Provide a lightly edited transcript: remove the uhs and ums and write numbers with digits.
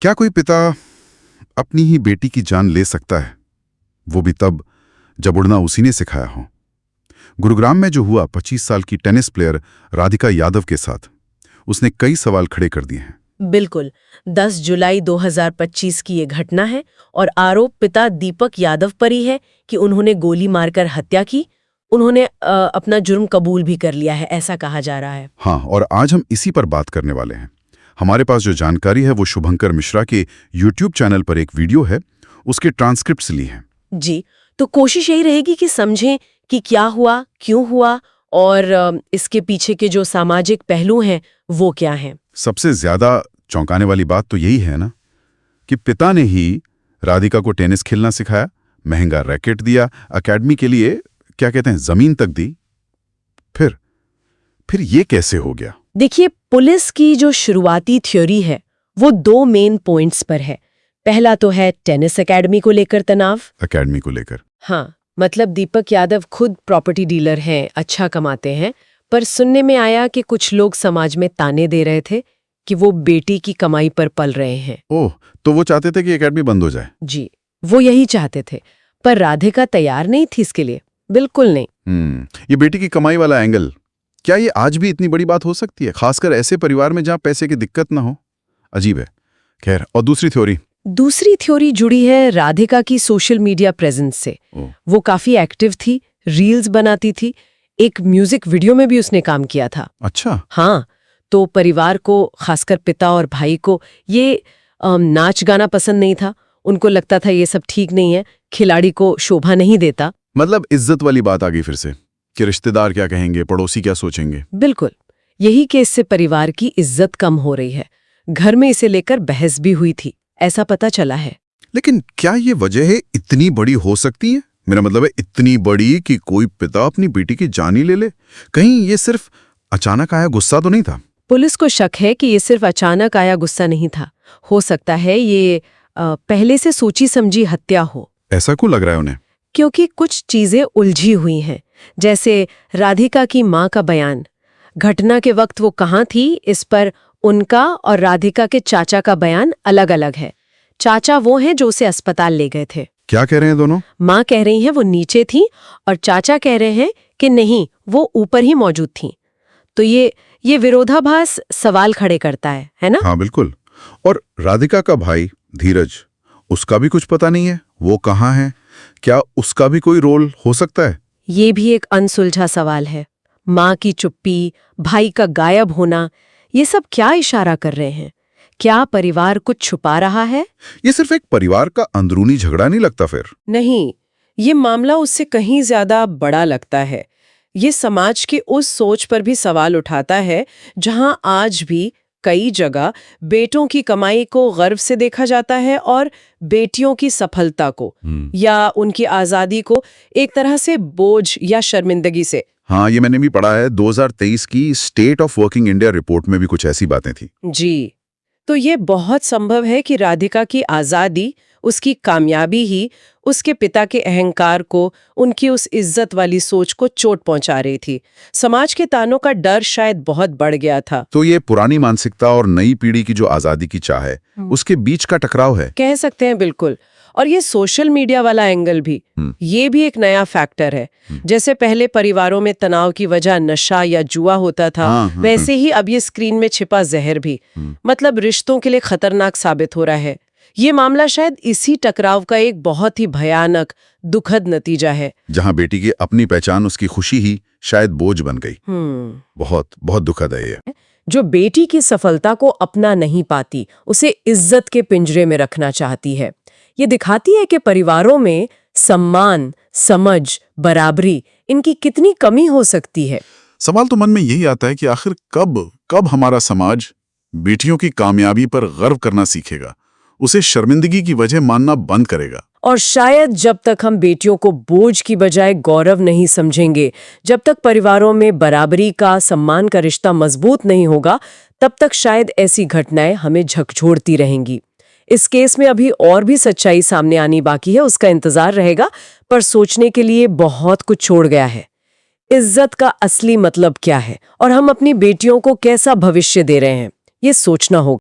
क्या कोई पिता अपनी ही बेटी की जान ले सकता है, वो भी तब जब उड़ना उसी ने सिखाया हो? गुरुग्राम में जो हुआ 25 साल की टेनिस प्लेयर राधिका यादव के साथ, उसने कई सवाल खड़े कर दिए हैं। बिल्कुल। 10 जुलाई 2025 की ये घटना है और आरोप पिता दीपक यादव पर ही है कि उन्होंने गोली मारकर हत्या की। उन्होंने अपना जुर्म कबूल भी कर लिया है, ऐसा कहा जा रहा है। हाँ, और आज हम इसी पर बात करने वाले हैं। हमारे पास जो जानकारी है वो शुभंकर मिश्रा के YouTube चैनल पर एक वीडियो है, उसके ट्रांसक्रिप्ट्स ली हैं। जी, तो कोशिश यही रहेगी कि समझें कि क्या हुआ, क्यों हुआ और इसके पीछे के जो सामाजिक पहलू हैं वो क्या हैं। सबसे ज्यादा चौंकाने वाली बात तो यही है ना कि पिता ने ही राधिका को टेनिस खेलना सिखाया, महंगा रैकेट दिया, एकेडमी के लिए क्या कहते हैं जमीन तक दी। फिर ये कैसे हो गया? देखिए, पुलिस की जो शुरुआती थ्योरी है वो 2 मेन पॉइंट्स पर है। पहला तो है टेनिस एकेडमी को लेकर तनाव। एकेडमी को लेकर? हाँ, मतलब दीपक यादव खुद प्रॉपर्टी डीलर हैं, अच्छा कमाते हैं, पर सुनने में आया कि कुछ लोग समाज में ताने दे रहे थे कि वो बेटी की कमाई पर पल रहे हैं। ओह, तो वो चाहते थे कि एकेडमी बंद हो जाए? जी, वो यही चाहते थे, पर राधिका तैयार नहीं थी इसके लिए, बिल्कुल नहीं। ये बेटी की कमाई वाला एंगल, क्या ये आज भी इतनी बड़ी बात हो सकती है, खासकर ऐसे परिवार में जहां पैसे की दिक्कत ना हो? अजीब है। खैर, और दूसरी थ्योरी जुड़ी है राधिका की सोशल मीडिया प्रेजेंस से। वो काफी एक्टिव थी, रील्स बनाती थी, एक म्यूजिक वीडियो में भी उसने काम किया था। अच्छा। हाँ, तो परिवार को, खासकर पिता और भाई को, ये नाच गाना पसंद नहीं था। उनको लगता था ये सब ठीक नहीं है, खिलाड़ी को शोभा नहीं देता। मतलब इज्जत वाली बात आ गई फिर से कि रिश्तेदार क्या कहेंगे, पड़ोसी क्या सोचेंगे। बिल्कुल, यही केस से परिवार की इज्जत कम हो रही है। घर में इसे लेकर बहस भी हुई थी, ऐसा पता चला है। लेकिन क्या ये वजह है इतनी बड़ी हो सकती है? मेरा मतलब है इतनी बड़ी कि कोई पिता अपनी बेटी की जान ही ले ले। कहीं ये सिर्फ अचानक आया गुस्सा तो नहीं था? पुलिस को शक है कि ये सिर्फ अचानक आया गुस्सा नहीं था। हो सकता है ये पहले से सोची समझी हत्या हो। ऐसा क्यों लग रहा है उन्हें? क्योंकि कुछ चीजें उलझी हुई हैं, जैसे राधिका की मां का बयान। घटना के वक्त वो कहाँ थी, इस पर उनका और राधिका के चाचा का बयान अलग अलग है। चाचा वो हैं जो उसे अस्पताल ले गए थे। क्या कह रहे हैं दोनों? मां कह रही हैं वो नीचे थी और चाचा कह रहे हैं कि नहीं, वो ऊपर ही मौजूद थी। तो ये विरोधाभास सवाल खड़े करता है ना? हाँ बिल्कुल। और राधिका का भाई धीरज, उसका भी कुछ पता नहीं है, वो कहाँ है? क्या उसका भी कोई रोल हो सकता है? ये भी एक अनसुलझा सवाल है। माँ की चुप्पी, भाई का गायब होना, ये सब क्या इशारा कर रहे हैं? क्या परिवार कुछ छुपा रहा है? ये सिर्फ एक परिवार का अंदरूनी झगड़ा नहीं लगता फिर? नहीं, ये मामला उससे कहीं ज्यादा बड़ा लगता है। ये समाज की उस सोच पर भी सवाल उठाता है जहां आज भी कई जगह बेटों की कमाई को गर्व से देखा जाता है और बेटियों की सफलता को या उनकी आजादी को एक तरह से बोझ या शर्मिंदगी से। हाँ, ये मैंने भी पढ़ा है। 2023 की state of working India report में भी कुछ ऐसी बातें थी। जी, तो ये बहुत संभव है कि राधिका की आजादी, उसकी कामयाबी ही उसके पिता के अहंकार को, उनकी उस इज्जत वाली सोच को चोट पहुंचा रही थी। समाज के तानों का डर शायद बहुत बढ़ गया था। तो ये पुरानी मानसिकता और नई पीढ़ी की जो आजादी की चाह है, उसके बीच का टकराव है, कह सकते हैं। बिल्कुल। और ये सोशल मीडिया वाला एंगल भी, ये भी एक नया फैक्टर है। जैसे पहले परिवारों में तनाव की वजह नशा या जुआ होता था, वैसे ही अब ये स्क्रीन में छिपा जहर भी, मतलब रिश्तों के लिए खतरनाक साबित हो रहा है। ये मामला शायद इसी टकराव का एक बहुत ही भयानक, दुखद नतीजा है, जहां बेटी की अपनी पहचान, उसकी खुशी ही शायद बोझ बन गई। बहुत बहुत दुखद है ये। जो बेटी की सफलता को अपना नहीं पाती, उसे इज्जत के पिंजरे में रखना चाहती है। ये दिखाती है कि परिवारों में सम्मान, समझ, बराबरी, इनकी कितनी कमी हो सकती है। सवाल तो मन में यही आता है कि आखिर कब हमारा समाज बेटियों की कामयाबी पर गर्व करना सीखेगा, उसे शर्मिंदगी की वजह मानना बंद करेगा। और शायद जब तक हम बेटियों को बोझ की बजाय गौरव नहीं समझेंगे, जब तक परिवारों में बराबरी का, सम्मान का रिश्ता मजबूत नहीं होगा, तब तक शायद ऐसी घटनाएं हमें झकझोरती रहेंगी। इस केस में अभी और भी सच्चाई सामने आनी बाकी है, उसका इंतजार रहेगा, पर सोचने के लिए बहुत कुछ छोड़ गया है। इज्जत का असली मतलब क्या है और हम अपनी बेटियों को कैसा भविष्य दे रहे हैं, ये सोचना होगा।